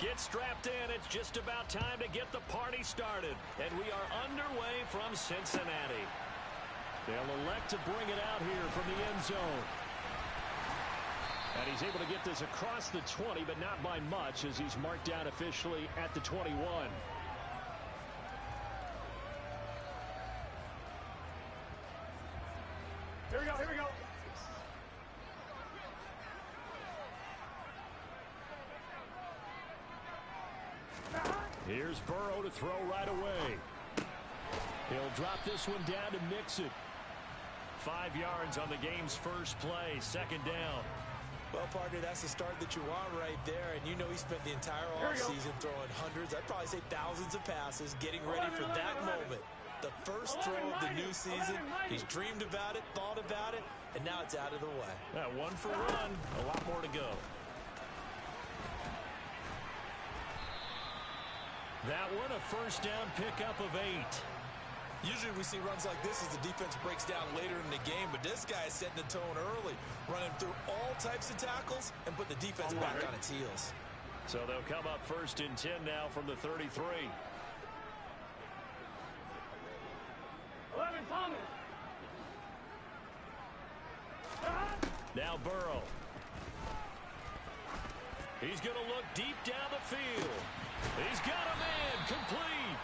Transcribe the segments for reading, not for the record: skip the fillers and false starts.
Get strapped in. It's just about time to get the party started. And we are underway from Cincinnati. They'll elect to bring it out here from the end zone. And he's able to get this across the 20, but not by much, as he's marked down officially at the 21. Here we go, here we go. Here's Burrow to throw right away. He'll drop this one down to Mixon. 5 yards on the game's first play, second down. Well, partner, that's the start that you want right there. And you know he spent the entire offseason throwing hundreds, I'd probably say thousands of passes, getting ready for that moment. The first throw of the new season. He's dreamed about it, thought about it, and now it's out of the way. One for one, a lot more to go. That one, a first down pickup of 8. Usually we see runs like this as the defense breaks down later in the game, but this guy is setting the tone early, running through all types of tackles and put the defense back on its heels. So they'll come up first and 10 now from the 33. 11, Thomas. Now Burrow. He's going to look deep down the field. He's got a man complete.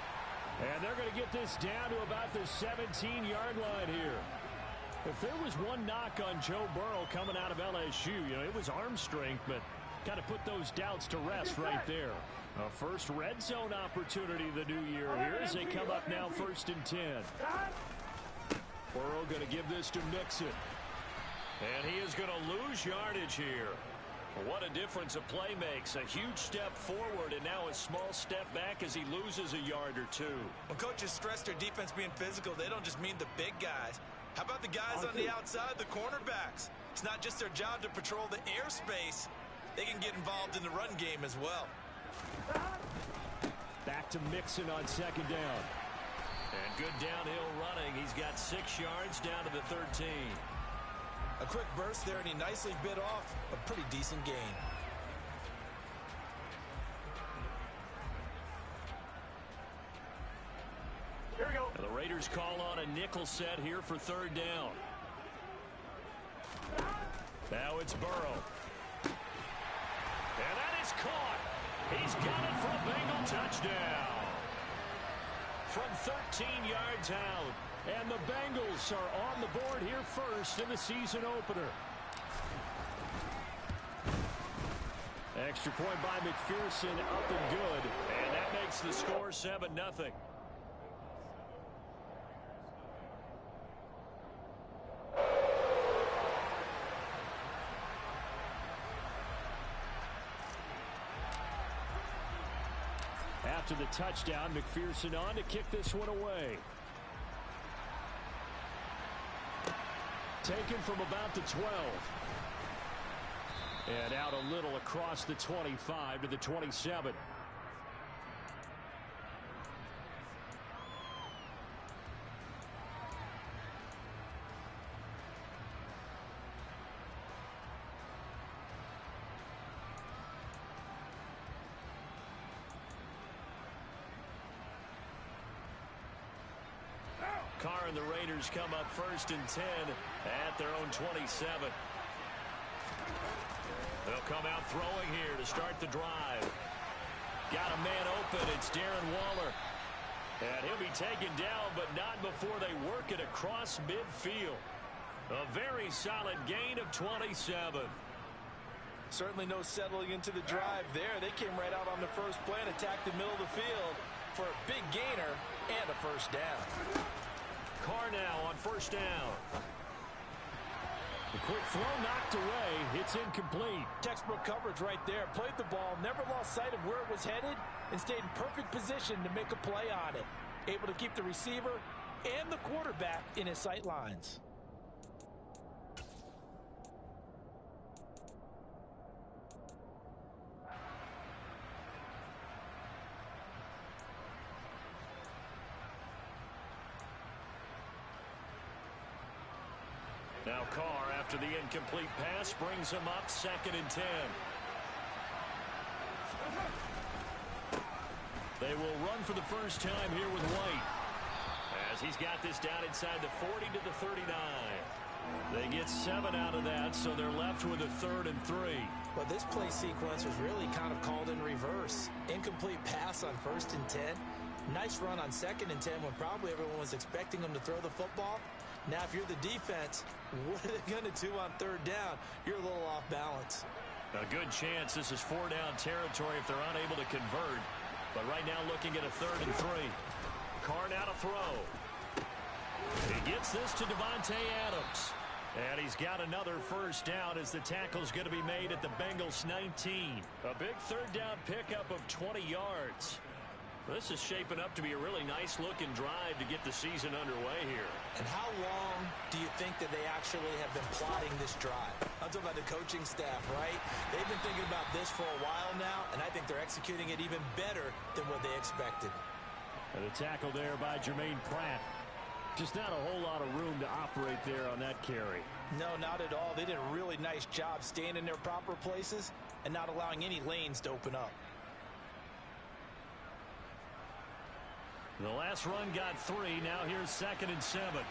And they're going to get this down to about the 17-yard line here. If there was one knock on Joe Burrow coming out of LSU, it was arm strength, but kind of put those doubts to rest right there. A first red zone opportunity the new year here as they come up now first and 10. Burrow going to give this to Mixon. And he is going to lose yardage here. What a difference a play makes. A huge step forward and now a small step back as he loses a yard or two. When coaches stress their defense being physical, they don't just mean the big guys. How about the guys on the outside, the cornerbacks? It's not just their job to patrol the airspace. They can get involved in the run game as well. Back to Mixon on second down. And good downhill running. He's got 6 yards down to the 13. A quick burst there, and he nicely bit off a pretty decent gain. Here we go. And the Raiders call on a nickel set here for third down. Now it's Burrow. And that is caught. He's got it for a Bengal touchdown. From 13 yards out. And the Bengals are on the board here first in the season opener. Extra point by McPherson, up and good. And that makes the score 7-0. After the touchdown, McPherson on to kick this one away. Taken from about the 12. And out a little across the 25 to the 27. Carr and the Raiders come up first and 10 at their own 27. They'll come out throwing here to start the drive. Got a man open. It's Darren Waller. And he'll be taken down, but not before they work it across midfield. A very solid gain of 27. Certainly no settling into the drive there. They came right out on the first play and attacked the middle of the field for a big gainer and a first down. Carr now on first down. The quick throw knocked away. It's incomplete. Textbook coverage right there. Played the ball, never lost sight of where it was headed, and stayed in perfect position to make a play on it. Able to keep the receiver and the quarterback in his sight lines. Now Carr, after the incomplete pass, brings him up second and 10. They will run for the first time here with White, as he's got this down inside the 40 to the 39. They get 7 out of that, so they're left with a 3rd and 3. Well, this play sequence was really kind of called in reverse. Incomplete pass on 1st and 10. Nice run on 2nd and 10 when probably everyone was expecting them to throw the football. Now, if you're the defense, what are they going to do on 3rd down? You're a little off balance. A good chance this is 4-down territory if they're unable to convert. But right now looking at a 3rd and 3. Carr now to throw. He gets this to Davante Adams. And he's got another first down as the tackle's going to be made at the Bengals 19. A big 3rd down pickup of 20 yards. This is shaping up to be a really nice-looking drive to get the season underway here. And how long do you think that they actually have been plotting this drive? I'm talking about the coaching staff, right? They've been thinking about this for a while now, and I think they're executing it even better than what they expected. And a tackle there by Jermaine Pratt. Just not a whole lot of room to operate there on that carry. No, not at all. They did a really nice job staying in their proper places and not allowing any lanes to open up. The last run got 3. Now here's 2nd and 7.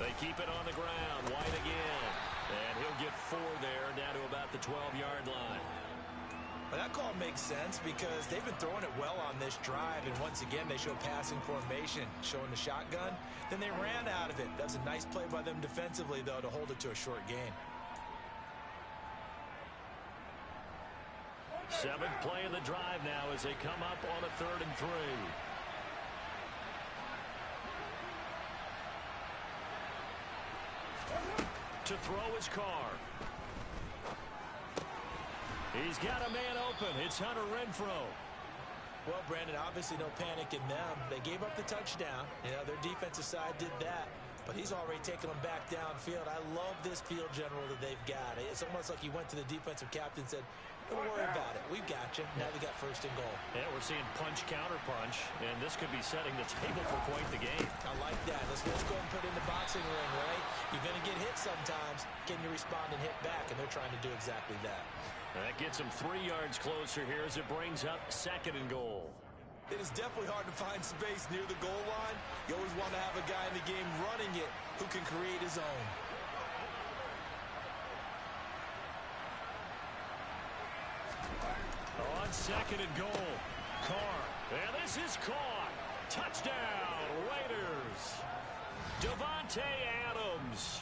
They keep it on the ground. White again. And he'll get 4 there, down to about the 12-yard line. Well, that call makes sense because they've been throwing it well on this drive, and once again they show passing formation, showing the shotgun. Then they ran out of it. That was a nice play by them defensively, though, to hold it to a short gain. 7th play of the drive now as they come up on a 3rd and 3. To throw his Carr. He's got a man open. It's Hunter Renfrow. Well, Brandon, obviously no panic in them. They gave up the touchdown. You know, their defensive side did that. But he's already taken them back downfield. I love this field general that they've got. It's almost like he went to the defensive captain and said, don't worry about it. We've got you. Now we got 1st and goal. Yeah, we're seeing punch, counter punch, and this could be setting the table for quite the game. I like that. Let's go and put it in the boxing ring, right? You're going to get hit sometimes. Can you respond and hit back? And they're trying to do exactly that. That gets them 3 yards closer here as it brings up 2nd and goal. It is definitely hard to find space near the goal line. You always want to have a guy in the game running it who can create his own. On 2nd and goal, Carr. And this is caught. Touchdown, Raiders. Davante Adams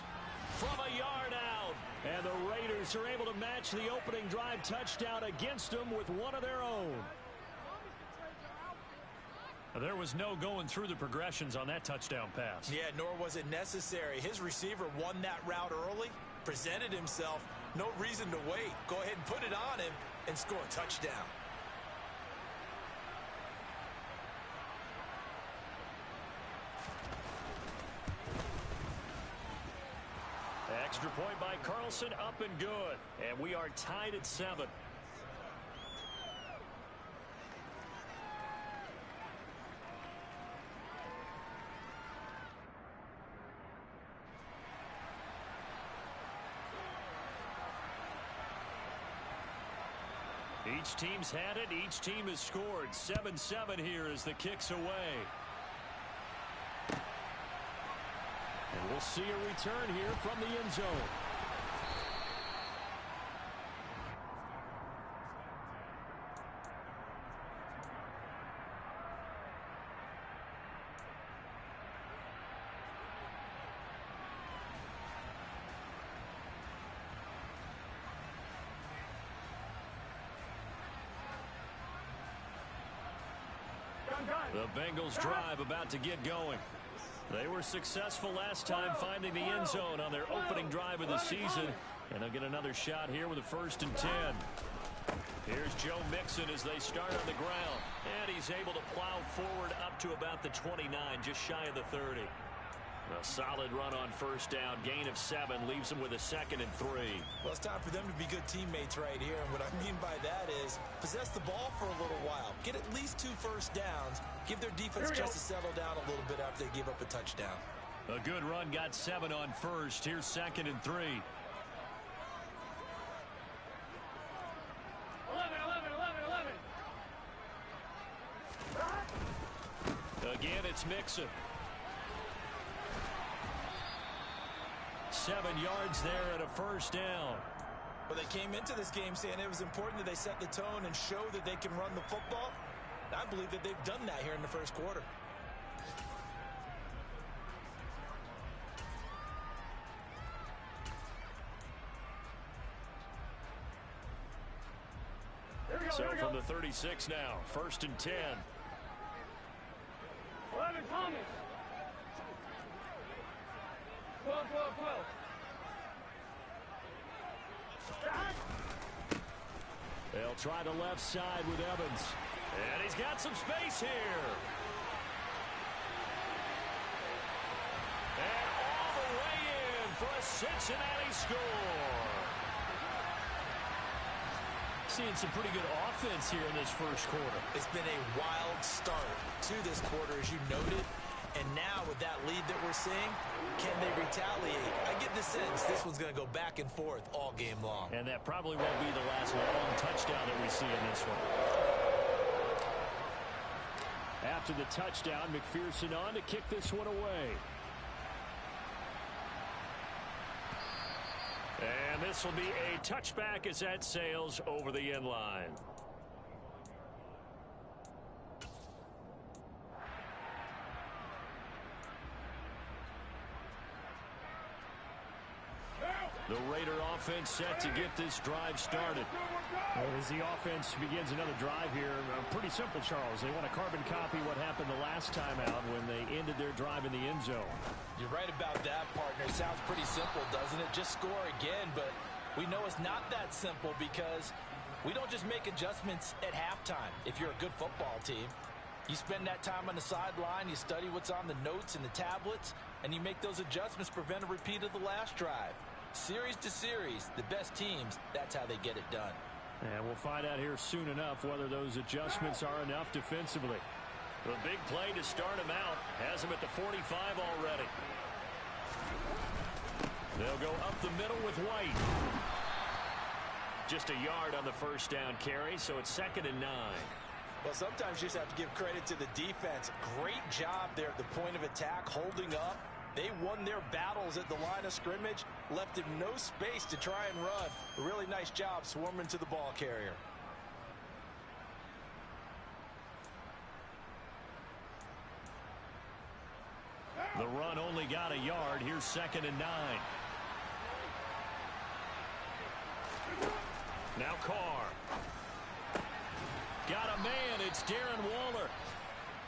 from a yard out. And the Raiders are able to match the opening drive touchdown against them with one of their own. There was no going through the progressions on that touchdown pass. Yeah, nor was it necessary. His receiver won that route early, presented himself. No reason to wait. Go ahead and put it on him and score a touchdown. Extra point by Carlson, up and good. And we are tied at 7. Each team's had it. Each team has scored. 7-7 here as the kick's away. And we'll see a return here from the end zone. The Bengals drive about to get going. They were successful last time finding the end zone on their opening drive of the season. And they'll get another shot here with a 1st and 10. Here's Joe Mixon as they start on the ground. And he's able to plow forward up to about the 29, just shy of the 30. A solid run on 1st down. Gain of 7 leaves them with a 2nd and 3. Well, it's time for them to be good teammates right here. And what I mean by that is possess the ball for a little while. Get at least 2 first downs. Give their defense a chance to settle down a little bit after they give up a touchdown. A good run got 7 on 1st. Here's 2nd and 3. 11 again, it's Mixon. 7 yards there and a first down. Well, they came into this game saying it was important that they set the tone and show that they can run the football. And I believe that they've done that here in the first quarter. So from the 36 now, 1st and 10. 11, Thomas. 12, 12, 12. They'll try the left side with Evans. And he's got some space here. And all the way in for a Cincinnati score. Seeing some pretty good offense here in this first quarter. It's been a wild start to this quarter, as you noted. And now with that lead that we're seeing, can they retaliate? I get the sense this one's going to go back and forth all game long. And that probably won't be the last long touchdown that we see in this one. After the touchdown, McPherson on to kick this one away. And this will be a touchback as that sails over the end line. The Raider offense set to get this drive started. As the offense begins another drive here, pretty simple, Charles. They want to carbon copy what happened the last time out when they ended their drive in the end zone. You're right about that, partner. Sounds pretty simple, doesn't it? Just score again, but we know it's not that simple because we don't just make adjustments at halftime if you're a good football team. You spend that time on the sideline, you study what's on the notes and the tablets, and you make those adjustments to prevent a repeat of the last drive. Series to series, the best teams, that's how they get it done. And we'll find out here soon enough whether those adjustments are enough defensively. The big play to start him out has him at the 45 already. They'll go up the middle with White. Just a yard on the first down carry, so it's 2nd and 9. Well, sometimes you just have to give credit to the defense. Great job there at the point of attack, holding up. They won their battles at the line of scrimmage, left him no space to try and run. A really nice job swarming to the ball carrier. The run only got a yard. Here's 2nd and 9. Now Carr. Got a man. It's Darren Waller.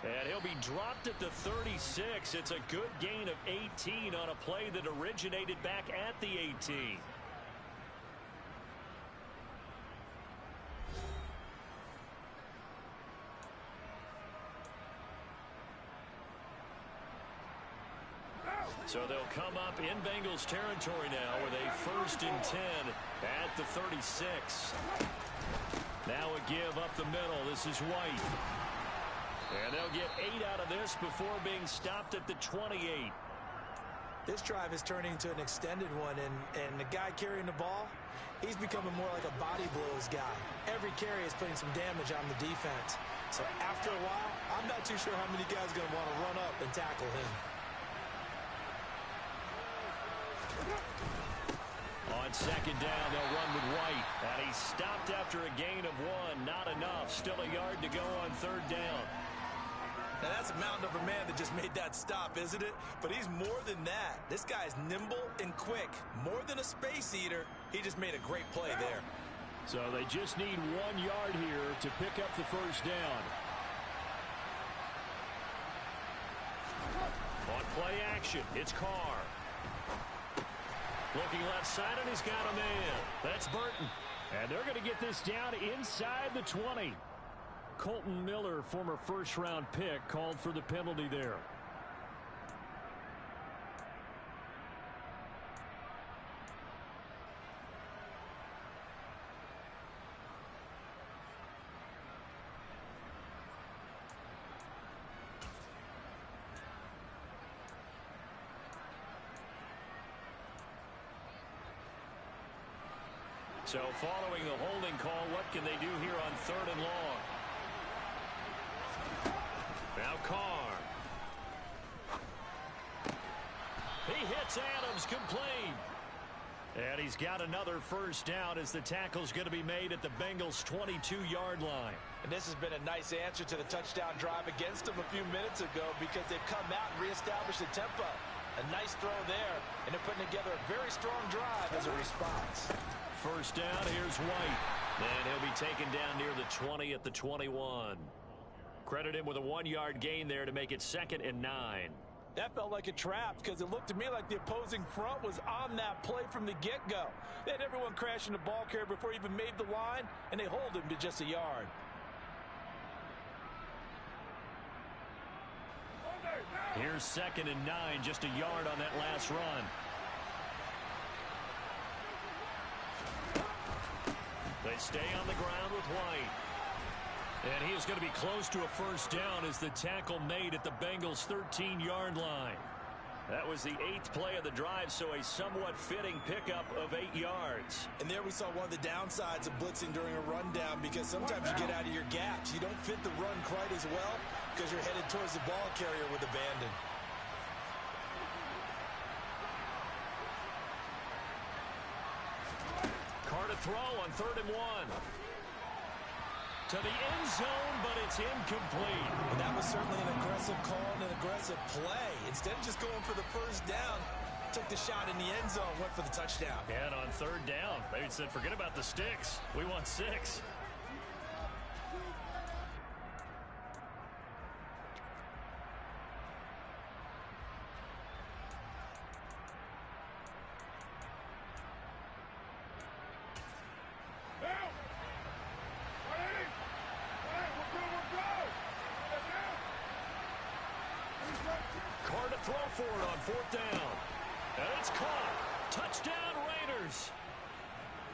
And he'll be dropped at the 36. It's a good gain of 18 on a play that originated back at the 18. So they'll come up in Bengals territory now with a 1st and 10 at the 36. Now a give up the middle. This is White. And they'll get 8 out of this before being stopped at the 28. This drive is turning into an extended one, and the guy carrying the ball, he's becoming more like a body blows guy. Every carry is putting some damage on the defense. So after a while, I'm not too sure how many guys are going to want to run up and tackle him. On 2nd down, they'll run with White. And he's stopped after a gain of 1. Not enough. Still a yard to go on 3rd down. Now, that's a mountain of a man that just made that stop, isn't it? But he's more than that. This guy's nimble and quick. More than a space eater. He just made a great play there. So they just need 1 yard here to pick up the 1st down. On play action, it's Carr. Looking left side, and he's got a man. That's Burton. And they're going to get this down inside the 20. Colton Miller, former first-round pick, called for the penalty there. So following the holding call, what can they do here on 3rd and long? Now Carr. He hits Adams complete. And he's got another first down as the tackle's going to be made at the Bengals' 22-yard line. And this has been a nice answer to the touchdown drive against them a few minutes ago because they've come out and reestablished the tempo. A nice throw there, and they're putting together a very strong drive as a response. First down, here's White. And he'll be taken down near the 20 at the 21. Credit him with a 1-yard gain there to make it 2nd and 9. That felt like a trap because it looked to me like the opposing front was on that play from the get-go. They had everyone crashing the ball carrier before he even made the line, and they hold him to just a yard. Here's 2nd and 9, just a yard on that last run. They stay on the ground with White. And he is going to be close to a first down as the tackle made at the Bengals' 13-yard line. That was the 8th play of the drive, so a somewhat fitting pickup of 8 yards. And there we saw one of the downsides of blitzing during a rundown because sometimes you get out of your gaps. You don't fit the run quite as well because you're headed towards the ball carrier with abandon. Carr to throw on 3rd and 1. To the end zone, but it's incomplete. And that was certainly an aggressive call and an aggressive play. Instead of just going for the first down, took the shot in the end zone, went for the touchdown. And on 3rd down, they said, forget about the sticks. We want 6. Carr to throw for it on 4th down. And it's caught. Touchdown Raiders.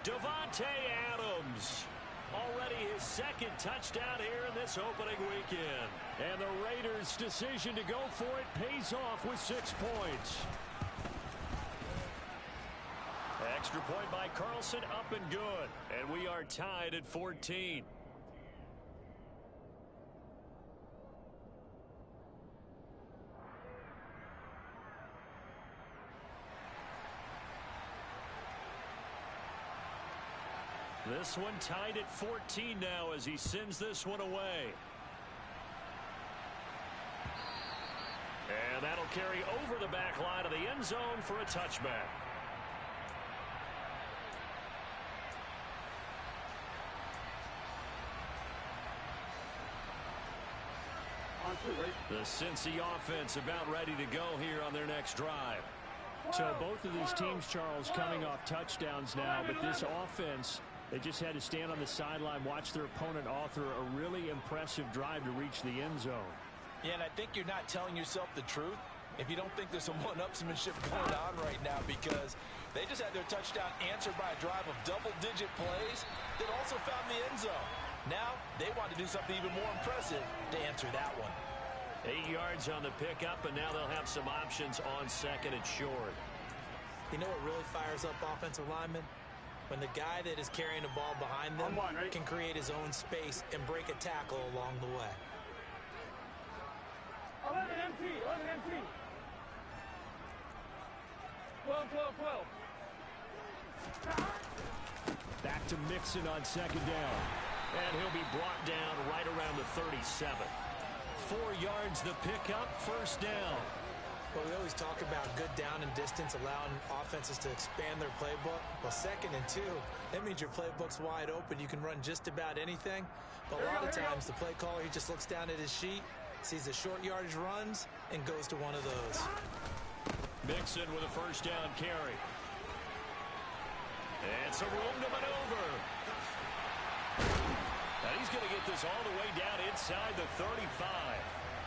Davante Adams. Already his 2nd touchdown here in this opening weekend. And the Raiders' decision to go for it pays off with 6 points. Extra point by Carlson, up and good. And we are tied at 14. This one tied at 14 now as he sends this one away. And that'll carry over the back line of the end zone for a touchback. The Cincy offense about ready to go here on their next drive. So both of these teams, Charles, coming off touchdowns now, but this offense, they just had to stand on the sideline, watch their opponent author a really impressive drive to reach the end zone. Yeah, and I think you're not telling yourself the truth if you don't think there's some one-upsmanship going on right now because they just had their touchdown answered by a drive of double-digit plays that also found the end zone. Now they want to do something even more impressive to answer that one. 8 yards on the pickup, and now they'll have some options on 2nd and short. You know what really fires up offensive linemen? When the guy that is carrying the ball behind them can create his own space and break a tackle along the way. 11 MT, 11 MT. 12, 12, 12. Back to Mixon on 2nd down. And he'll be brought down right around the 37. 4 yards the pickup, first down. Well, we always talk about good down and distance, allowing offenses to expand their playbook. Well, 2nd and 2, that means your playbook's wide open. You can run just about anything. But a lot of times, the play caller, he just looks down at his sheet, sees the short yardage runs, and goes to one of those. Mixon with a first down carry. And some room to maneuver. And he's going to get this all the way down inside the 35.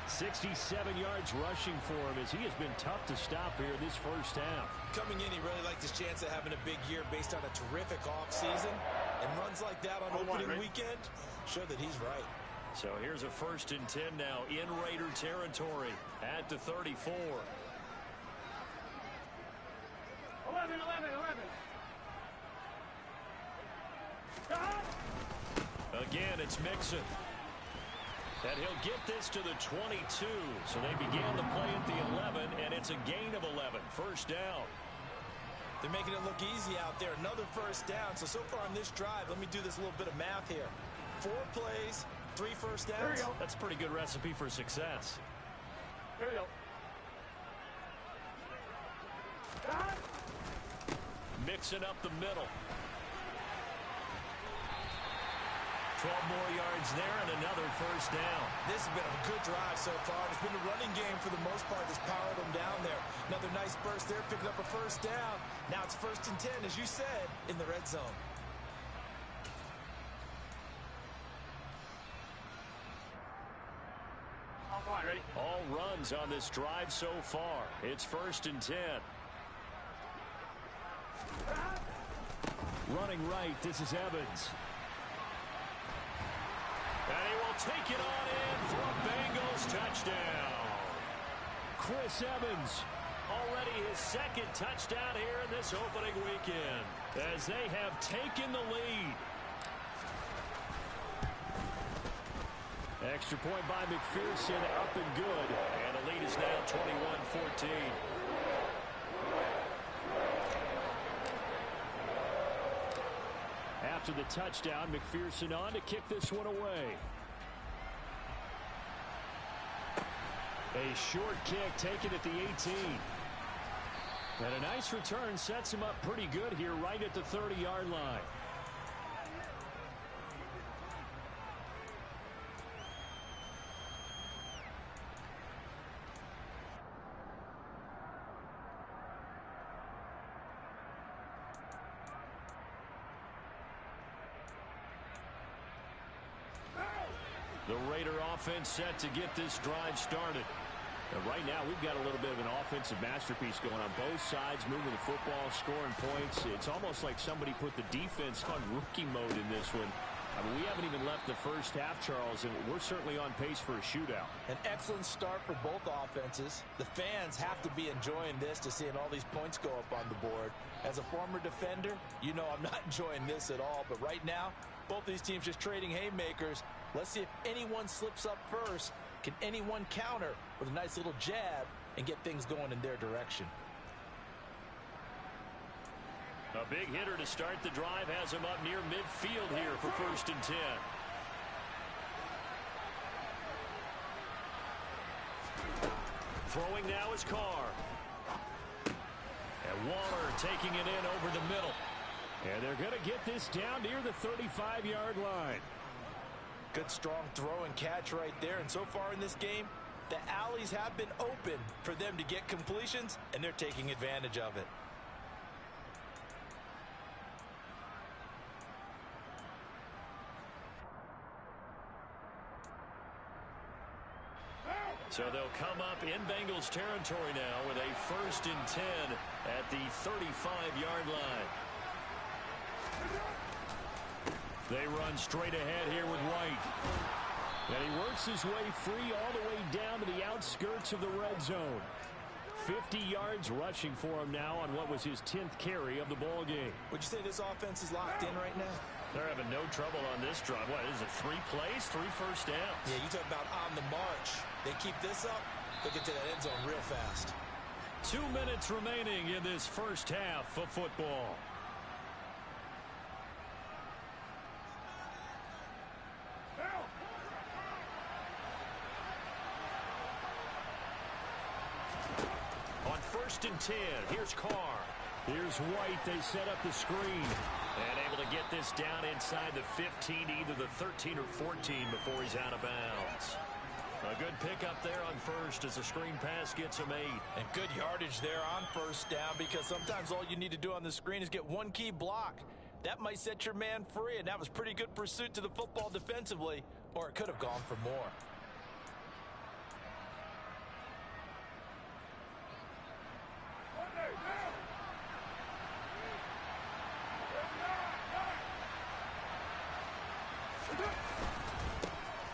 67 yards rushing for him as he has been tough to stop here this first half. Coming in, he really liked his chance of having a big year based on a terrific offseason. And runs like that on opening weekend show that he's right. So here's a 1st and 10 now in Raider territory at the 34. 11, 11, 11. Again, it's Mixon. And he'll get this to the 22. So they began the play at the 11, and it's a gain of 11. First down. They're making it look easy out there. Another first down. So far on this drive, let me do this little bit of math here. 4 plays, 3 first downs. That's a pretty good recipe for success. Here we go. Mixing up the middle. 12 more yards there and another first down. This has been a good drive so far. It's been a running game for the most part that's powered them down there. Another nice burst there, picking up a first down. Now it's 1st and 10, as you said, in the red zone. Ready? All runs on this drive so far. It's 1st and 10. Running right, this is Evans. And he will take it on in for a Bengals touchdown. Chris Evans, already his 2nd touchdown here in this opening weekend, as they have taken the lead. Extra point by McPherson, up and good. And the lead is now 21-14. After the touchdown, McPherson on to kick this one away. A short kick taken at the 18. And a nice return sets him up pretty good here right at the 30-yard line. The Raider offense set to get this drive started. And right now, we've got a little bit of an offensive masterpiece going on both sides, moving the football, scoring points. It's almost like somebody put the defense on rookie mode in this one. I mean, we haven't even left the first half, Charles, and we're certainly on pace for a shootout. An excellent start for both offenses. The fans have to be enjoying this to seeing all these points go up on the board. As a former defender, you know I'm not enjoying this at all. But right now, both these teams just trading haymakers. Let's see if anyone slips up first. Can anyone counter with a nice little jab and get things going in their direction? A big hitter to start the drive has him up near midfield here for 1st and 10. Throwing now is Carr. And Waller taking it in over the middle. And they're going to get this down near the 35-yard line. Good strong throw and catch right there. And so far in this game, the alleys have been open for them to get completions, and they're taking advantage of it. So they'll come up in Bengals territory now with a 1st and 10 at the 35-yard line. They run straight ahead here with White. And he works his way free all the way down to the outskirts of the red zone. 50 yards rushing for him now on what was his 10th carry of the ball game. Would you say this offense is locked in right now? They're having no trouble on this drive. What is it, 3 plays, 3 first downs? Yeah, you talk about on the march. They keep this up, they'll get to that end zone real fast. 2 minutes remaining in this first half of football. On 1st and 10, here's Carr. Here's White. They set up the screen. And able to get this down inside the 15, either the 13 or 14 before he's out of bounds. A good pickup there on first as the screen pass gets him 8. And good yardage there on first down, because sometimes all you need to do on the screen is get one key block. That might set your man free, and that was pretty good pursuit to the football defensively, or it could have gone for more.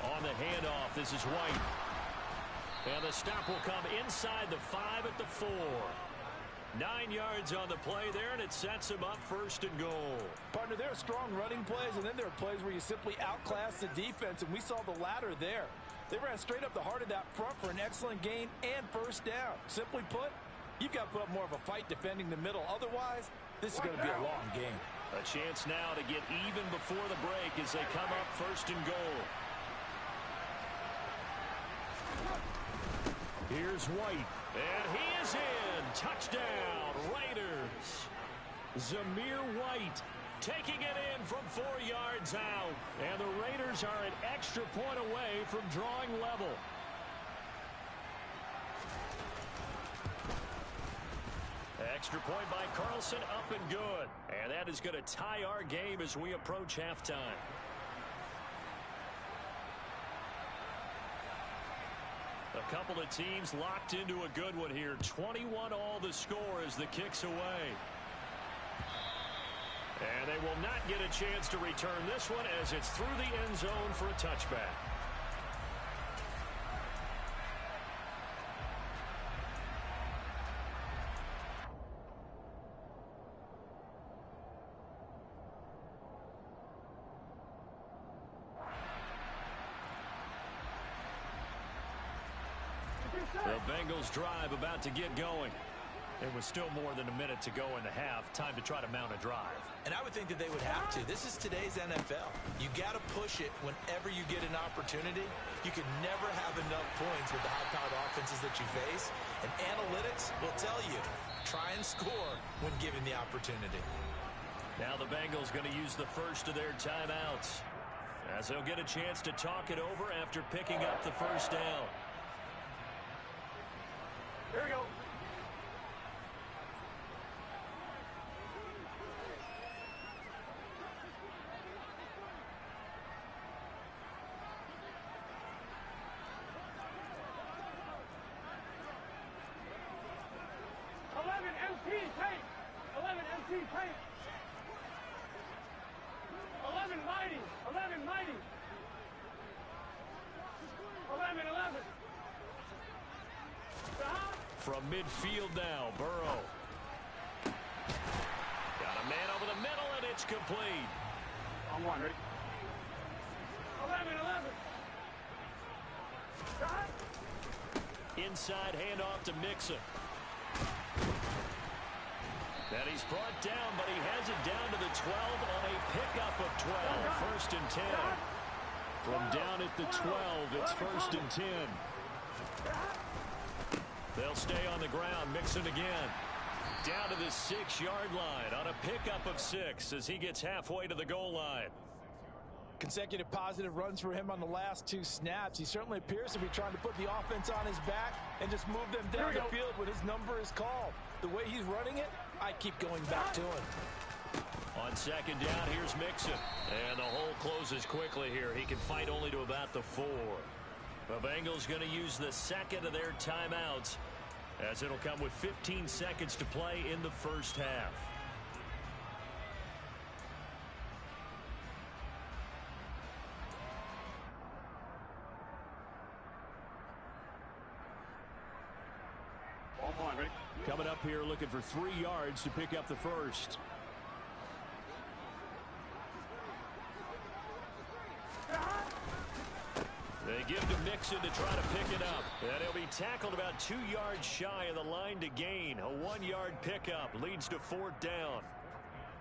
On the handoff, this is White. And the stop will come inside the 5 at the 4. 9 yards on the play there, and it sets him up 1st and goal. Partner, there are strong running plays, and then there are plays where you simply outclass the defense, and we saw the latter there. They ran straight up the heart of that front for an excellent gain and 1st down. Simply put, you've got to put up more of a fight defending the middle. Otherwise, this is going to be a long game. A chance now to get even before the break as they come up 1st and goal. Here's White, and he is in. Touchdown, Raiders. Zamir White taking it in from 4 yards out. And the Raiders are an extra point away from drawing level. Extra point by Carlson, up and good. And that is going to tie our game as we approach halftime. A couple of teams locked into a good one here. 21 all the score as the kick's away. And they will not get a chance to return this one as it's through the end zone for a touchback. The Bengals drive about to get going. It was still more than a minute to go in the half. Time to try to mount a drive. And I would think that they would have to. This is today's NFL. You got to push it whenever you get an opportunity. You can never have enough points with the high-powered offenses that you face. And analytics will tell you, try and score when given the opportunity. Now the Bengals going to use the first of their timeouts, as they'll get a chance to talk it over after picking up the 1st down. Here we go. MT tape. 11 MT tape. 11 mighty. 11 mighty. 11. From midfield now, Burrow. Got a man over the middle, and it's complete. On one, ready? 11. Inside handoff to Mixon. And he's brought down, but he has it down to the 12 on a pickup of 12. 1st and 10. From down at the 12, it's 1st and 10. They'll stay on the ground. Mixon again. Down to the 6-yard line on a pickup of 6 as he gets halfway to the goal line. Consecutive positive runs for him on the last 2 snaps. He certainly appears to be trying to put the offense on his back and just move them down the field when his number is called. The way he's running it, I keep going back to him. On 2nd down, here's Mixon. And the hole closes quickly here. He can fight only to about the 4. The Bengals going to use the 2nd of their timeouts, as it'll come with 15 seconds to play in the 1st half. Coming up here looking for 3 yards to pick up the 1st. They give to Mixon to try to pick it up. And he'll be tackled about 2 yards shy of the line to gain. A 1-yard pickup leads to 4th down.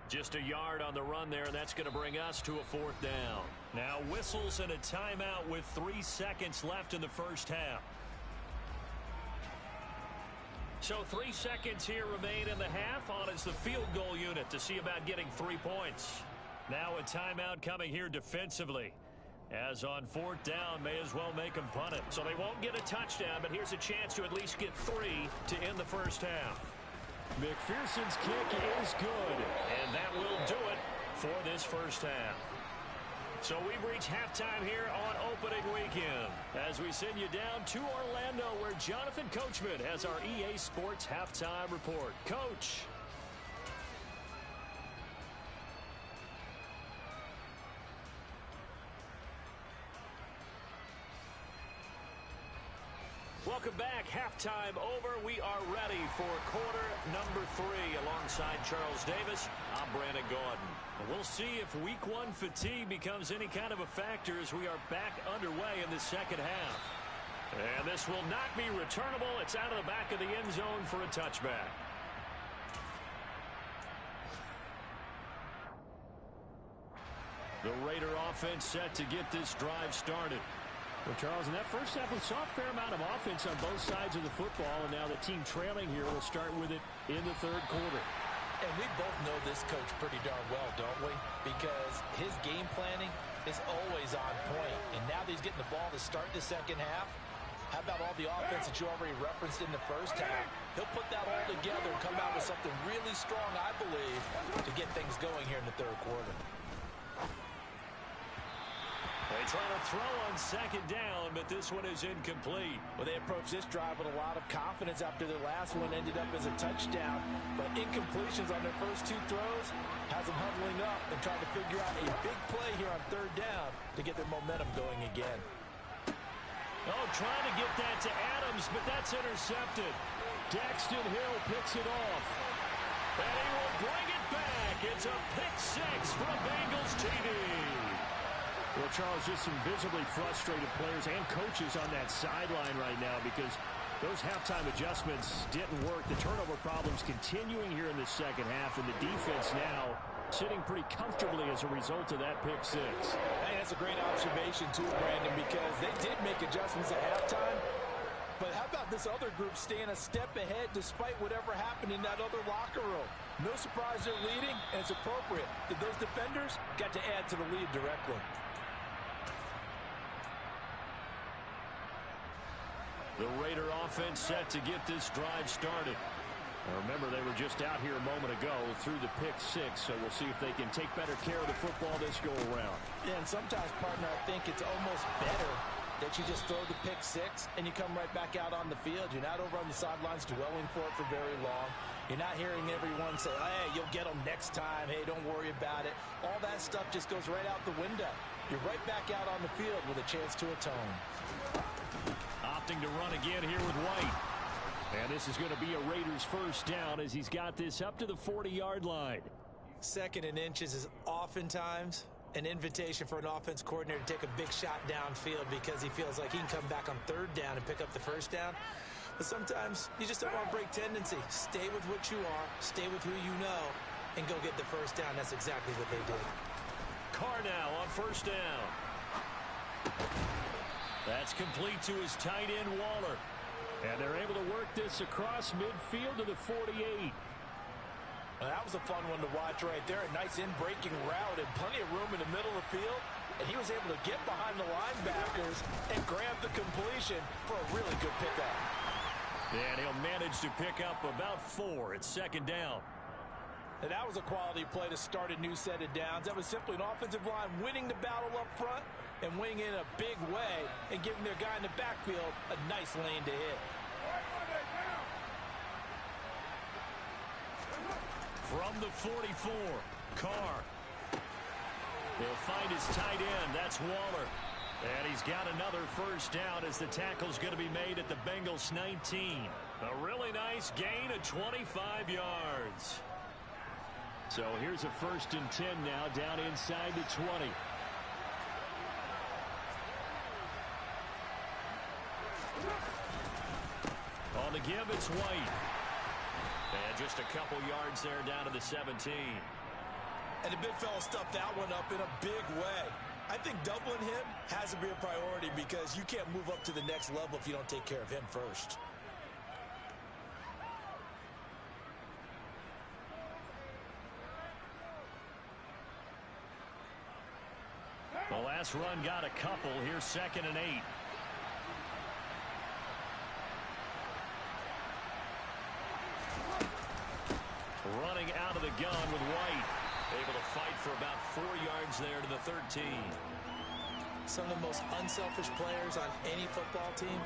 Just a yard on the run there, and that's going to bring us to a 4th down. Now whistles and a timeout with 3 seconds left in the 1st half. So 3 seconds here remain in the half. On is the field goal unit to see about getting 3 points. Now a timeout coming here defensively. As on 4th down, may as well make them punt it. So they won't get a touchdown, but here's a chance to at least get 3 to end the 1st half. McPherson's kick is good, and that will do it for this 1st half. So we've reached halftime here on opening weekend as we send you down to Orlando, where Jonathan Coachman has our EA Sports halftime report. Coach. Welcome back. Halftime over. We are ready for quarter number 3. Alongside Charles Davis, I'm Brandon Gaudin. We'll see if week 1 fatigue becomes any kind of a factor as we are back underway in the second half. And this will not be returnable. It's out of the back of the end zone for a touchback. The Raider offense set to get this drive started. Well, Charles, in that first half, we saw a fair amount of offense on both sides of the football, and now the team trailing here will start with it in the third quarter. And we both know this coach pretty darn well, don't we? Because his game planning is always on point. And now that he's getting the ball to start the second half, how about all the offense that you already referenced in the first half? He'll put that all together and come out with something really strong, I believe, to get things going here in the third quarter. They try to throw on second down, but this one is incomplete. Well, they approached this drive with a lot of confidence after their last one ended up as a touchdown. But incompletions on their first 2 throws has them huddling up and trying to figure out a big play here on third down to get their momentum going again. Oh, trying to get that to Adams, but that's intercepted. Daxton Hill picks it off. And he will bring it back. It's a pick 6 for a Bengals TD. Well, Charles, just some visibly frustrated players and coaches on that sideline right now because those halftime adjustments didn't work. The turnover problems continuing here in the second half, and the defense now sitting pretty comfortably as a result of that pick 6. Hey, that's a great observation, too, Brandon, because they did make adjustments at halftime. But how about this other group staying a step ahead despite whatever happened in that other locker room? No surprise they're leading, and it's appropriate that those defenders got to add to the lead directly. The Raider offense set to get this drive started. Now remember, they were just out here a moment ago through the pick 6, so we'll see if they can take better care of the football this go-around. Yeah, and sometimes, partner, I think it's almost better that you just throw the pick 6 and you come right back out on the field. You're not over on the sidelines dwelling for it for very long. You're not hearing everyone say, hey, you'll get them next time. Hey, don't worry about it. All that stuff just goes right out the window. You're right back out on the field with a chance to atone. Opting to run again here with White. And this is going to be a Raiders first down as he's got this up to the 40-yard line. 2nd and inches is oftentimes an invitation for an offense coordinator to take a big shot downfield because he feels like he can come back on 3rd down and pick up the first down. But sometimes you just don't want to break tendency. Stay with what you are, stay with who you know, and go get the first down. That's exactly what they did. Carr now on first down. That's complete to his tight end, Waller. And they're able to work this across midfield to the 48. Well, that was a fun one to watch right there. A nice in-breaking route and plenty of room in the middle of the field. And he was able to get behind the linebackers and grab the completion for a really good pickup. And he'll manage to pick up about 4 at 2nd down. And that was a quality play to start a new set of downs. That was simply an offensive line winning the battle up front and winning in a big way and giving their guy in the backfield a nice lane to hit. From the 44, Carr. He'll find his tight end. That's Waller. And he's got another first down as the tackle's going to be made at the Bengals 19. A really nice gain of 25 yards. So here's a 1st and 10 now down inside the 20. On the give, it's White. And just a couple yards there down to the 17. And the big fella stuffed that one up in a big way. I think doubling him has to be a priority because you can't move up to the next level if you don't take care of him first. The last run got a couple. Here's 2nd and 8. Running out of the gun with White. Able to fight for about 4 yards there to the 13. Some of the most unselfish players on any football team,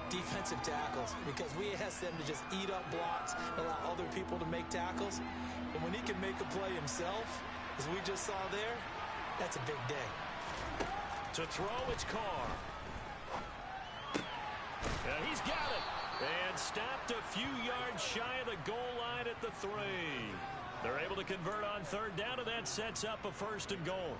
defensive tackles, because we ask them to just eat up blocks and allow other people to make tackles. And when he can make a play himself, as we just saw there, that's a big day. To throw, it's Carr. And he's got it. And stopped a few yards shy of the goal line at the 3. They're able to convert on third down, and that sets up a 1st and goal.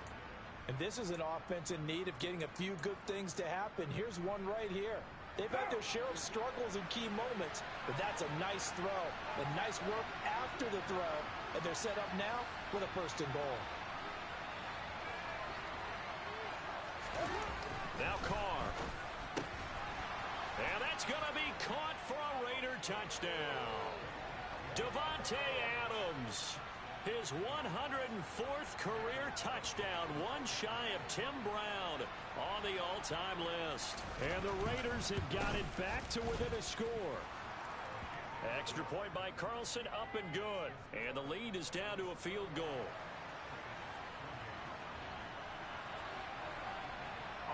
And this is an offense in need of getting a few good things to happen. Here's one right here. They've had their share of struggles in key moments, but that's a nice throw. And nice work after the throw. And they're set up now with a 1st and goal. Now Carr. And that's going to be caught for a Raider touchdown. Devontae Adams, his 104th career touchdown, one shy of Tim Brown on the all-time list. And the Raiders have got it back to within a score. Extra point by Carlson, up and good. And the lead is down to a field goal.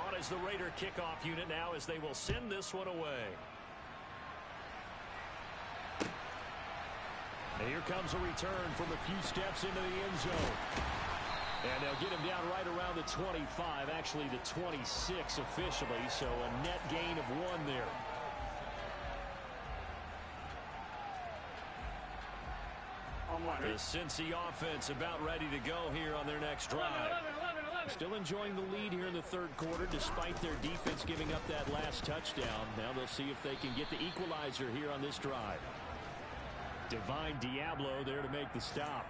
On as the Raider kickoff unit now as they will send this one away. And here comes a return from a few steps into the end zone. And they'll get him down right around the 25, actually the 26 officially, so a net gain of 1 there. The Cincy offense about ready to go here on their next drive. 11. Still enjoying the lead here in the 3rd quarter despite their defense giving up that last touchdown. Now they'll see if they can get the equalizer here on this drive. Divine Diablo there to make the stop.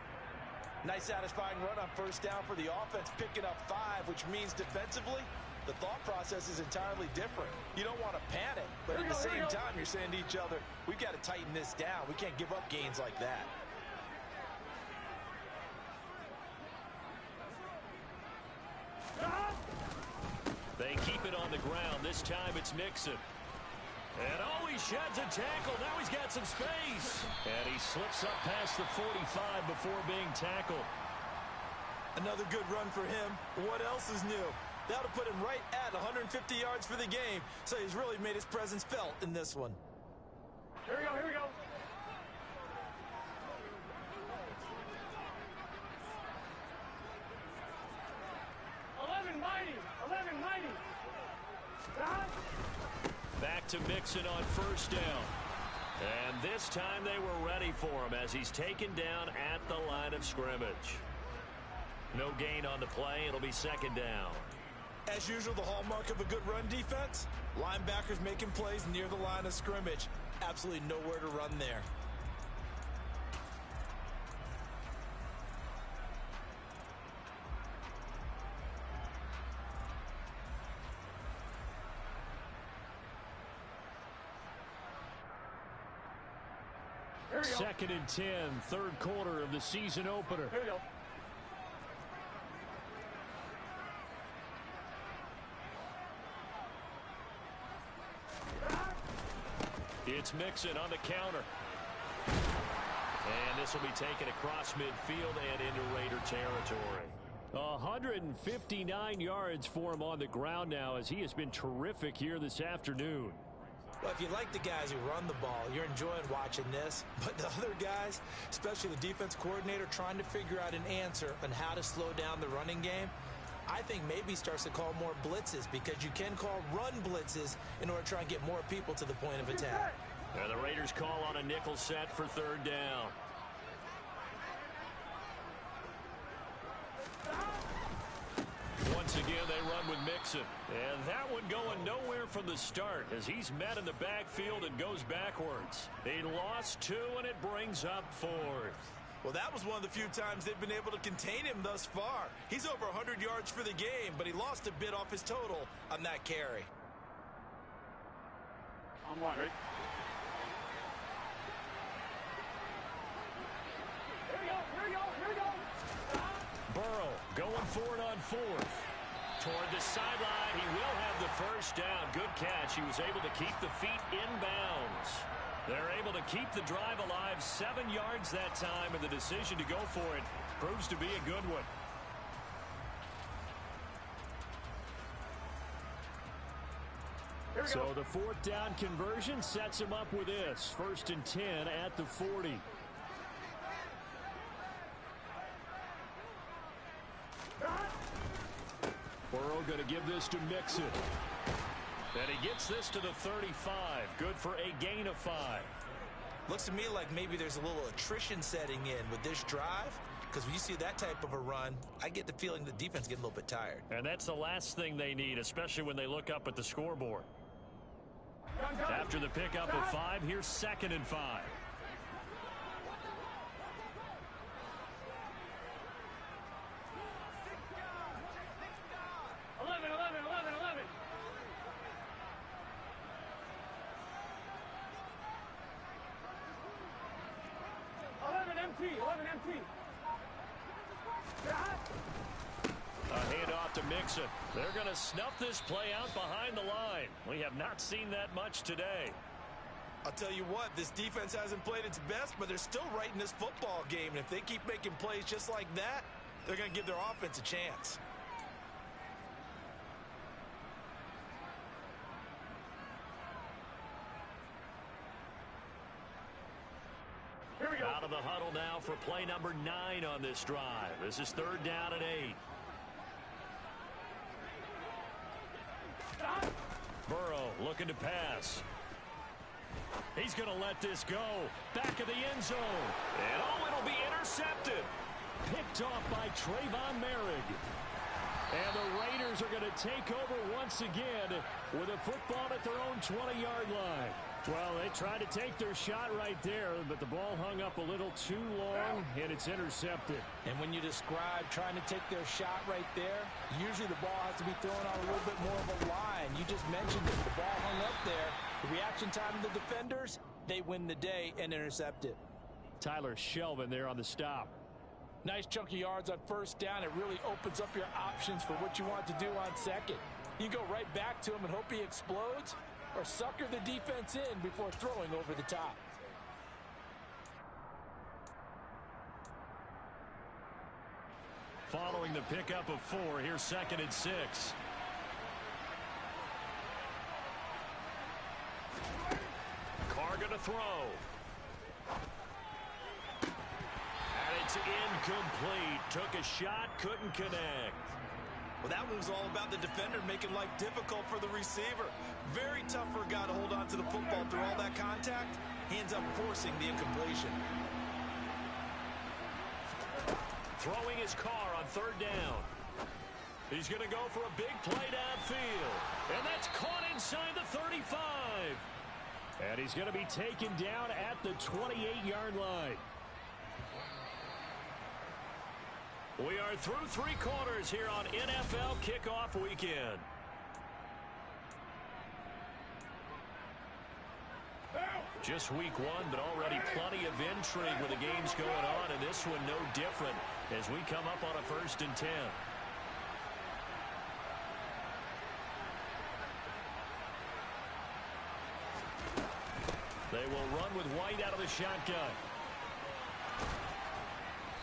Nice satisfying run on 1st down for the offense, picking up 5, which means defensively, the thought process is entirely different. You don't want to panic, but at the same time, you're saying to each other, we've got to tighten this down. We can't give up gains like that. They keep it on the ground. This time it's Mixon. And oh, he sheds a tackle. Now he's got some space. And he slips up past the 45 before being tackled. Another good run for him. What else is new? That'll put him right at 150 yards for the game. So he's really made his presence felt in this one. Here we go. Back to Mixon on 1st down. And this time they were ready for him as he's taken down at the line of scrimmage. No gain on the play. It'll be 2nd down. As usual, the hallmark of a good run defense, linebackers making plays near the line of scrimmage. Absolutely nowhere to run there. Second and 10, 3rd quarter of the season opener. Here we go. It's Mixon on the counter. And this will be taken across midfield and into Raider territory. 159 yards for him on the ground now as he has been terrific here this afternoon. Well, if you like the guys who run the ball, you're enjoying watching this. But the other guys, especially the defense coordinator, trying to figure out an answer on how to slow down the running game, I think maybe starts to call more blitzes because you can call run blitzes in order to try and get more people to the point of attack. And the Raiders call on a nickel set for 3rd down. Once again, they run with Mixon. And that one going nowhere from the start as he's met in the backfield and goes backwards. They lost 2, and it brings up 4th. Well, that was one of the few times they've been able to contain him thus far. He's over 100 yards for the game, but he lost a bit off his total on that carry. I'm wondering. Here we go. Burrow going for it on 4th. Toward the sideline, he will have the 1st down. Good catch. He was able to keep the feet inbounds. They're able to keep the drive alive, 7 yards that time, and the decision to go for it proves to be a good one. So the 4th down conversion sets him up with this. 1st and 10 at the 40. Burrow going to give this to Mixon. And he gets this to the 35. Good for a gain of 5. Looks to me like maybe there's a little attrition setting in with this drive, because when you see that type of a run, I get the feeling the defense getting a little bit tired. And that's the last thing they need, especially when they look up at the scoreboard. After the pickup of 5, here's 2nd and 5. 11 empty. A handoff to Mixon. They're going to snuff this play out behind the line. We have not seen that much today. I'll tell you what, this defense hasn't played its best, but they're still right in this football game. And if they keep making plays just like that, they're going to give their offense a chance. Here we go. Out of the huddle now for play number 9 on this drive. This is 3rd down and 8. Burrow looking to pass. He's going to let this go. Back of the end zone. And it'll be intercepted. Picked off by Trayvon Merrick. And the Raiders are going to take over once again with a football at their own 20-yard line. Well, they tried to take their shot right there, but the ball hung up a little too long, and it's intercepted. And when you describe trying to take their shot right there, usually the ball has to be thrown on a little bit more of a line. You just mentioned it. The ball hung up there. The reaction time of the defenders, they win the day and intercept it. Tyler Shelvin there on the stop. Nice chunk of yards on 1st down. It really opens up your options for what you want to do on 2nd. You go right back to him and hope he explodes, or sucker the defense in before throwing over the top. Following the pickup of 4, here's 2nd and 6. Carr going to throw. And it's incomplete. Took a shot, couldn't connect. Well, that one was all about the defender making life difficult for the receiver. Very tough for a guy to hold on to the football through all that contact. He ends up forcing the incompletion. Throwing his Carr on 3rd down. He's going to go for a big play downfield. And that's caught inside the 35. And he's going to be taken down at the 28-yard line. We are through 3 quarters here on NFL Kickoff Weekend. Just week 1, but already plenty of intrigue with the games going on, and this one no different as we come up on a 1st and 10. They will run with White out of the shotgun.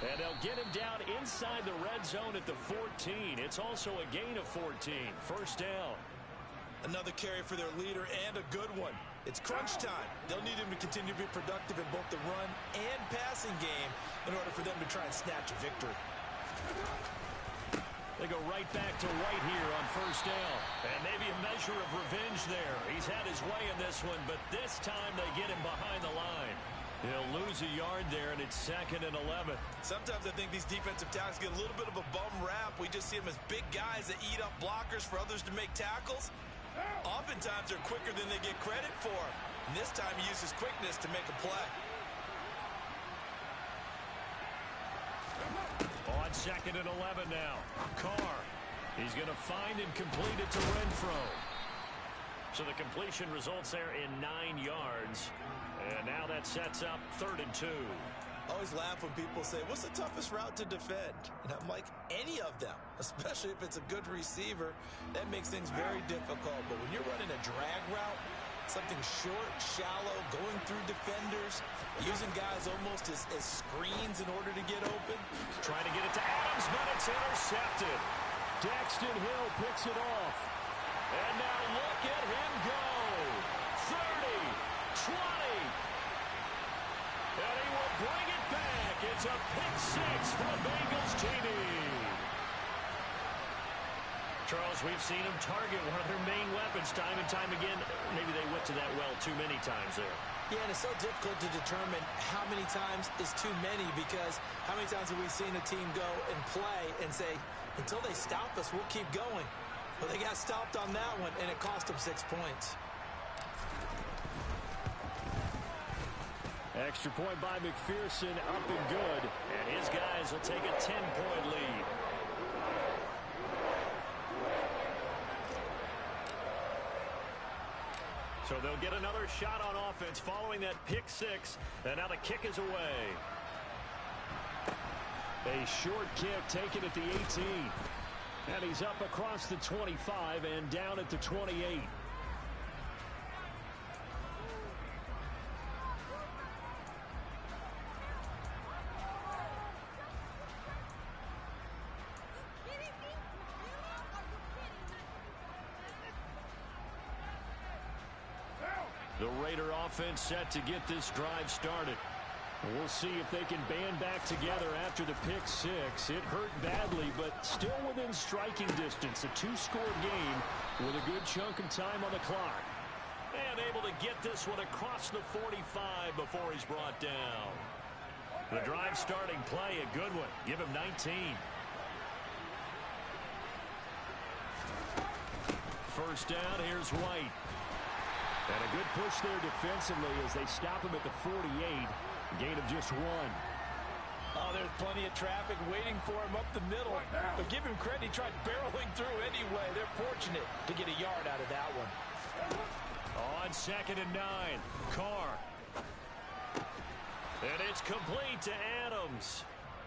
And they'll get him down inside the red zone at the 14. It's also a gain of 14. 1st down. Another carry for their leader and a good one. It's crunch time. They'll need him to continue to be productive in both the run and passing game in order for them to try and snatch a victory. They go right back to White here on 1st down. And maybe a measure of revenge there. He's had his way in this one, but this time they get him behind the line. He'll lose a yard there, and it's 2nd and 11. Sometimes I think these defensive tackles get a little bit of a bum rap. We just see them as big guys that eat up blockers for others to make tackles. Oftentimes they're quicker than they get credit for. And this time he uses quickness to make a play. On 2nd and 11 now. Carr. He's going to find and complete it to Renfro. So the completion results there in 9 yards. And now that sets up 3rd and 2. I always laugh when people say, what's the toughest route to defend? And I'm like, any of them, especially if it's a good receiver. That makes things very difficult. But when you're running a drag route, something short, shallow, going through defenders, using guys almost as screens in order to get open. Trying to get it to Adams, but it's intercepted. Daxton Hill picks it off. And now look at him go. 30, 20. And he will bring it back. It's a pick 6 for the Bengals TD. Charles, we've seen him target one of their main weapons happens time and time again. Maybe they went to that well too many times there. Yeah, and it's so difficult to determine how many times is too many, because how many times have we seen a team go and play and say, until they stop us, we'll keep going. Well, they got stopped on that one, and it cost them 6 points. Extra point by McPherson, up and good. And his guys will take a 10-point lead. So they'll get another shot on offense following that pick six. And now the kick is away. A short kick taken at the 18. And he's up across the 25 and down at the 28. The Raider offense set to get this drive started. We'll see if they can band back together after the pick six. It hurt badly, but still within striking distance. A two-score game with a good chunk of time on the clock. And able to get this one across the 45 before he's brought down. The drive starting play, a good one. Give him 19. First down, here's White. And a good push there defensively as they stop him at the 48. Gain of just one. Oh, there's plenty of traffic waiting for him up the middle. But give him credit, he tried barreling through anyway. They're fortunate to get a yard out of that one. On 2nd and 9, Carr. And it's complete to Adams.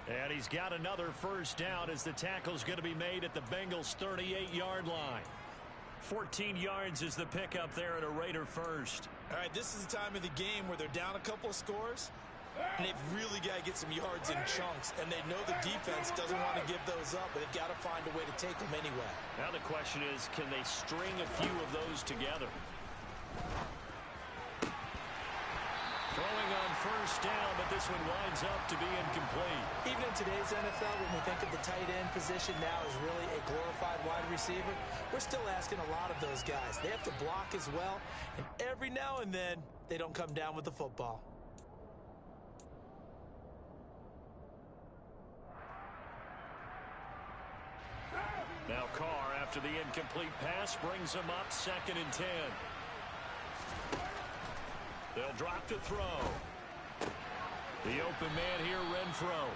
And he's got another first down as the tackle's going to be made at the Bengals' 38-yard line. 14 yards is the pickup there at a Raider first. All right, this is the time of the game where they're down a couple of scores, and they've really got to get some yards in chunks, and they know the defense doesn't want to give those up, but they've got to find a way to take them anyway. Now the question is, can they string a few of those together? Throwing on first down, but this one winds up to be incomplete. Even in today's NFL, when we think of the tight end position now as really a glorified wide receiver, we're still asking a lot of those guys. They have to block as well, and every now and then, they don't come down with the football. Now Carr, after the incomplete pass, brings him up 2nd and 10. They'll drop to throw. The open man here, Renfro.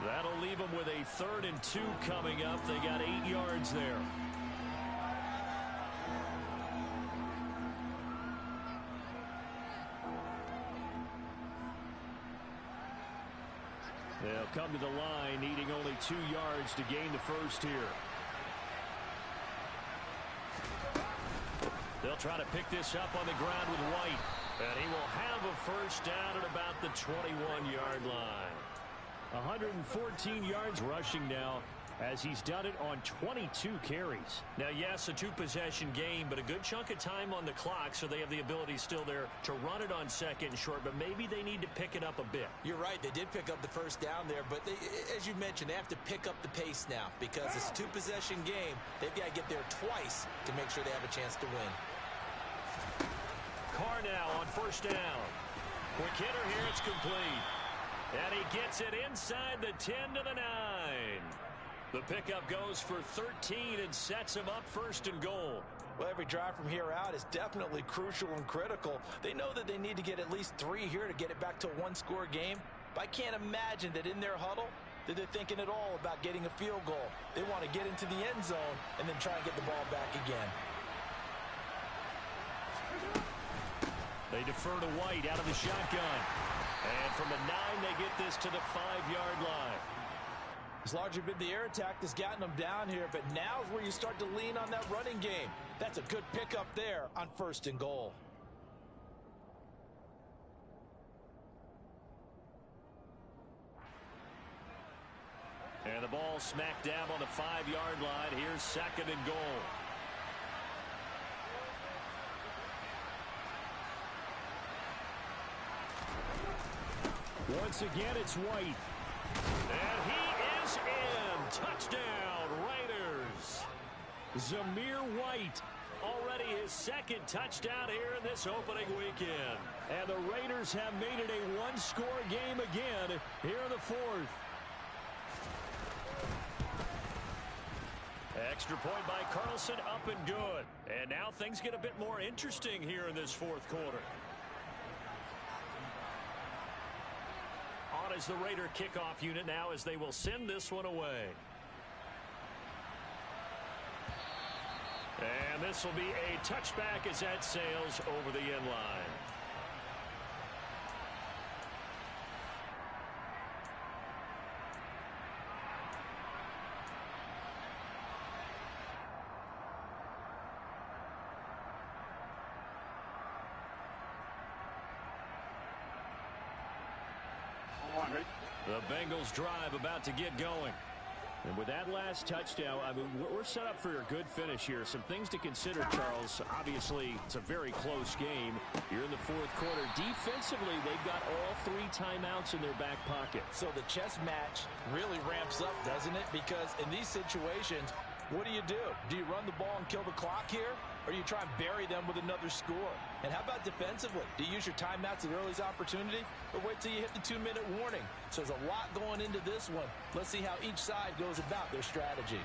That'll leave them with a 3rd and 2 coming up. They got 8 yards there. They'll come to the line, needing only 2 yards to gain the first here. They'll try to pick this up on the ground with White. And he will have a first down at about the 21-yard line. 114 yards rushing now as he's done it on 22 carries. Now, yes, a two-possession game, but a good chunk of time on the clock, so they have the ability still there to run it on 2nd and short, but maybe they need to pick it up a bit. You're right. They did pick up the first down there, but they, as you mentioned, they have to pick up the pace now because it's a two-possession game. They've got to get there twice to make sure they have a chance to win. Carr now on first down. Quick hitter here, it's complete. And he gets it inside the 10 to the 9. The pickup goes for 13 and sets him up 1st and goal. Well, every drive from here out is definitely crucial and critical. They know that they need to get at least 3 here to get it back to a one-score game. But I can't imagine that in their huddle that they're thinking at all about getting a field goal. They want to get into the end zone and then try and get the ball back again. They defer to White out of the shotgun. And from the 9, they get this to the 5-yard line. It's largely been the air attack that's gotten them down here, but now is where you start to lean on that running game. That's a good pickup there on 1st and goal. And the ball smack dab on the 5-yard line. Here's 2nd and goal. Once again, it's White. And he is in. Touchdown, Raiders. Zamir White already his second touchdown here in this opening weekend. And the Raiders have made it a one-score game again here in the fourth. Extra point by Carlson, up and good. And now things get a bit more interesting here in this fourth quarter. On is the Raider kickoff unit now as they will send this one away. And this will be a touchback as that sails over the end line. The Bengals drive about to get going. And with that last touchdown, I mean, we're set up for a good finish here. Some things to consider, Charles. Obviously, it's a very close game. You're in the fourth quarter. Defensively, they've got all 3 timeouts in their back pocket. So the chess match really ramps up, doesn't it? Because in these situations, what do? Do you run the ball and kill the clock here? Or do you try and bury them with another score? And how about defensively? Do you use your timeouts at earliest opportunity? Or wait till you hit the 2-minute warning? So there's a lot going into this one. Let's see how each side goes about their strategy.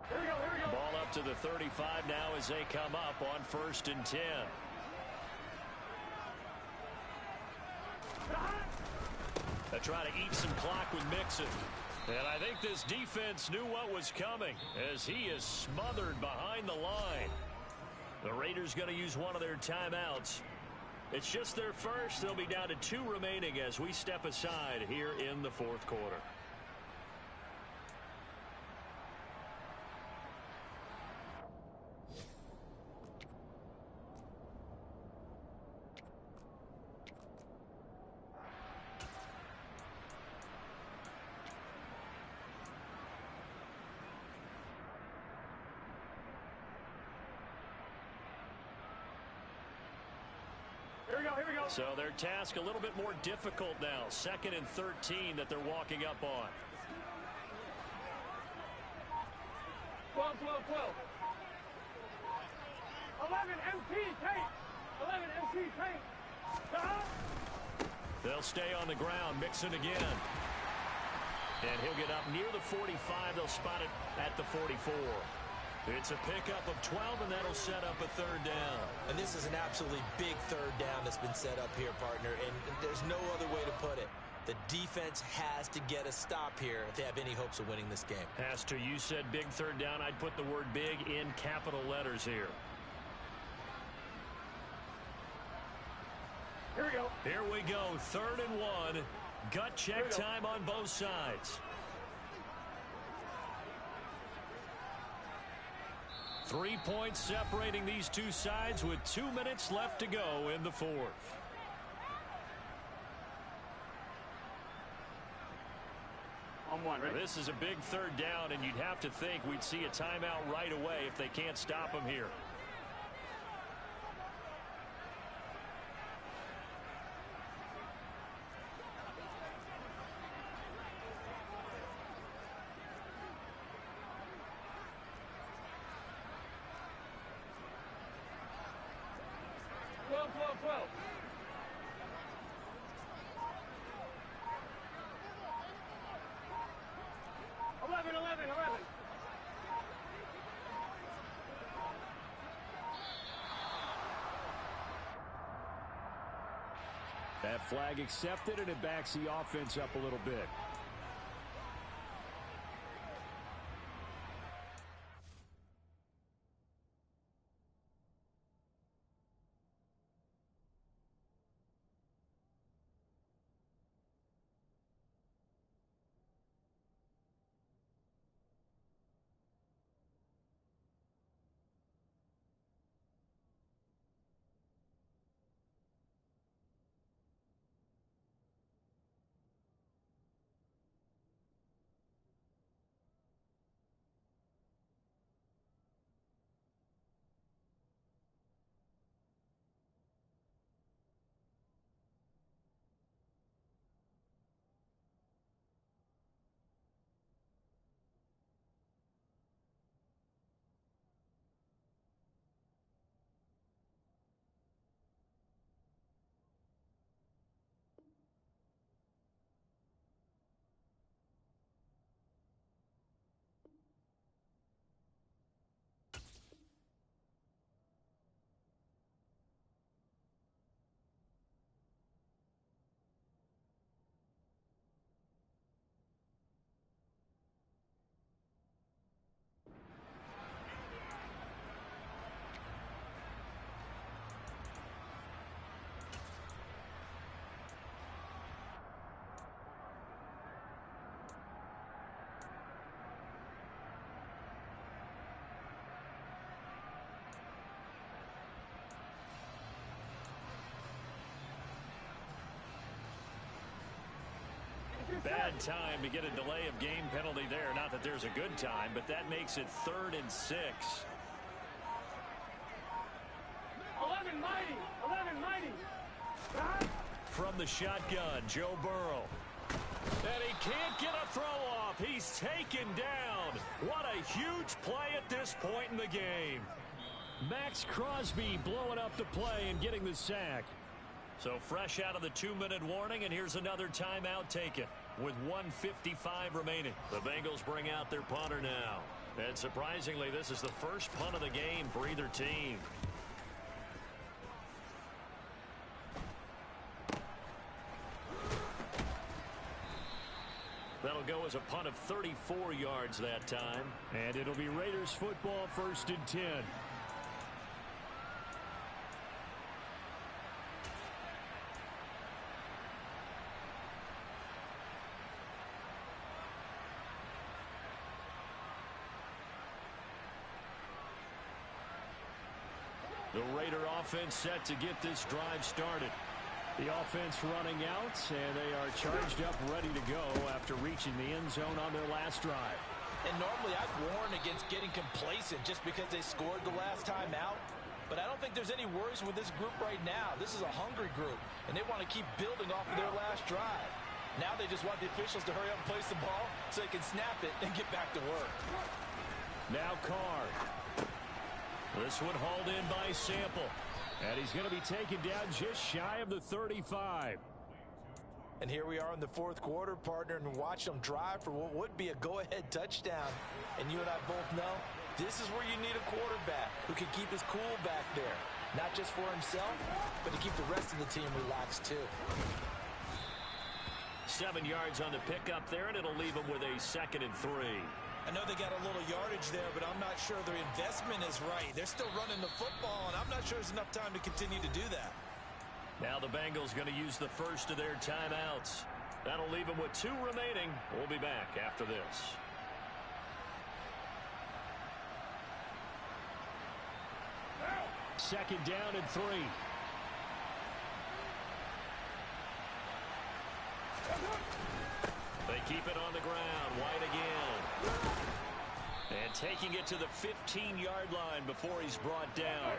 Here we go. Ball up to the 35 now as they come up on 1st and 10. They try to eat some clock with Mixon. And I think this defense knew what was coming as he is smothered behind the line. The Raiders going to use one of their timeouts. It's just their first. They'll be down to 2 remaining as we step aside here in the fourth quarter. Here we go. So their task a little bit more difficult now. 2nd and 13 that they're walking up on. 12. 11 MT tape. 11 MT tape. They'll stay on the ground. Mixon again. And he'll get up near the 45. They'll spot it at the 44. It's a pickup of 12, and that'll set up a 3rd down. And this is an absolutely big 3rd down that's been set up here, partner. And there's no other way to put it. The defense has to get a stop here if they have any hopes of winning this game. Has to. You said big 3rd down. I'd put the word big in capital letters here. Here we go. Here we go. 3rd and 1. Gut check time on both sides. 3 points separating these two sides with 2 minutes left to go in the fourth. On 1, ready? This is a big 3rd down, and you'd have to think we'd see a timeout right away if they can't stop them here. That flag accepted, and it backs the offense up a little bit. bad time to get a delay of game penalty there. Not that there's a good time, but that makes it 3rd and 6. 11 mighty. 11 mighty. From the shotgun, Joe Burrow. And he can't get a throw off. He's taken down. What a huge play at this point in the game. Max Crosby blowing up the play and getting the sack. So fresh out of the 2-minute warning, and here's another timeout taken with 1:55 remaining. The Bengals bring out their punter now. And surprisingly, this is the first punt of the game for either team. That'll go as a punt of 34 yards that time. And it'll be Raiders football, 1st and 10. The Raider offense set to get this drive started. The offense running out, and they are charged up, ready to go after reaching the end zone on their last drive. And normally I'd warn against getting complacent just because they scored the last time out. But I don't think there's any worries with this group right now. This is a hungry group, and they want to keep building off of their last drive. Now they just want the officials to hurry up and place the ball so they can snap it and get back to work. Now Carr. This one hauled in by Sample. And he's going to be taken down just shy of the 35. And here we are in the 4th quarter, partner, and watch them drive for what would be a go-ahead touchdown. And you and I both know this is where you need a quarterback who can keep his cool back there. Not just for himself, but to keep the rest of the team relaxed too. 7 yards on the pickup there, and it'll leave them with a 2nd and 3. I know they got a little yardage there, but I'm not sure their investment is right. They're still running the football, and I'm not sure there's enough time to continue to do that. Now the Bengals going to use the first of their timeouts. That'll leave them with 2 remaining. We'll be back after this. Second down and 3. They keep it on the ground. White again. And taking it to the 15-yard line before he's brought down.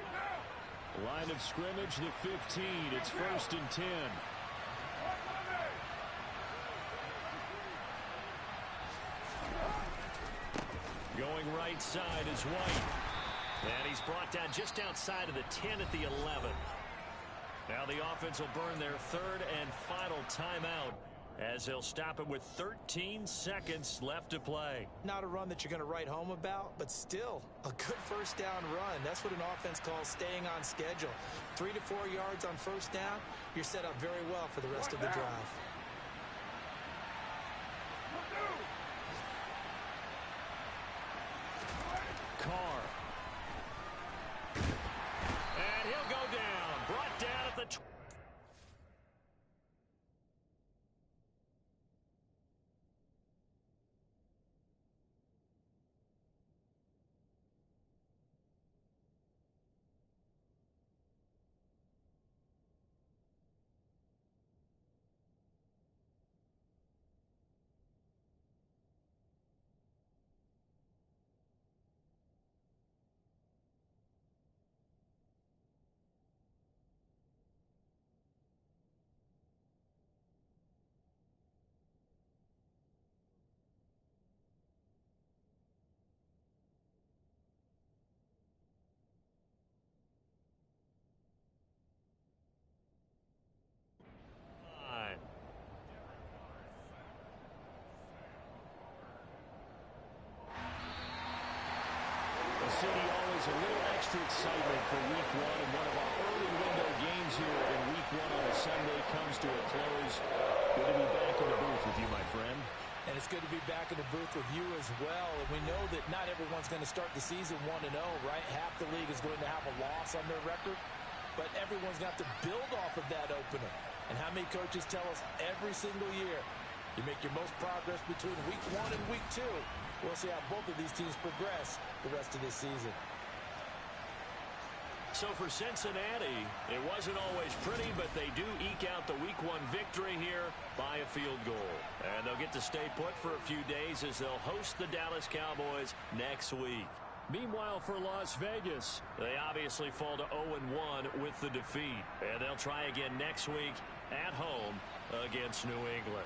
Line of scrimmage, the 15. It's 1st and 10. Going right side is White. And he's brought down just outside of the 10 at the 11. Now the offense will burn their 3rd and final timeout, as they'll stop it with 13 seconds left to play. Not a run that you're going to write home about, but still a good 1st down run. That's what an offense calls staying on schedule. 3 to 4 yards on 1st down, you're set up very well for the rest of the drive. Carr. And he'll go down. Brought down at the 20. City always a little extra excitement for week 1, and one of our early window games here in week 1 on a Sunday comes to a close. Good to be back in the booth with you, my friend. And it's good to be back in the booth with you as well. And we know that not everyone's going to start the season 1-0, right? Half the league is going to have a loss on their record, but everyone's got to build off of that opener. And how many coaches tell us every single year, you make your most progress between week 1 and week 2. We'll see how both of these teams progress the rest of this season. So for Cincinnati, it wasn't always pretty, but they do eke out the Week 1 victory here by a field goal. And they'll get to stay put for a few days as they'll host the Dallas Cowboys next week. Meanwhile, for Las Vegas, they obviously fall to 0-1 with the defeat. And they'll try again next week at home against New England.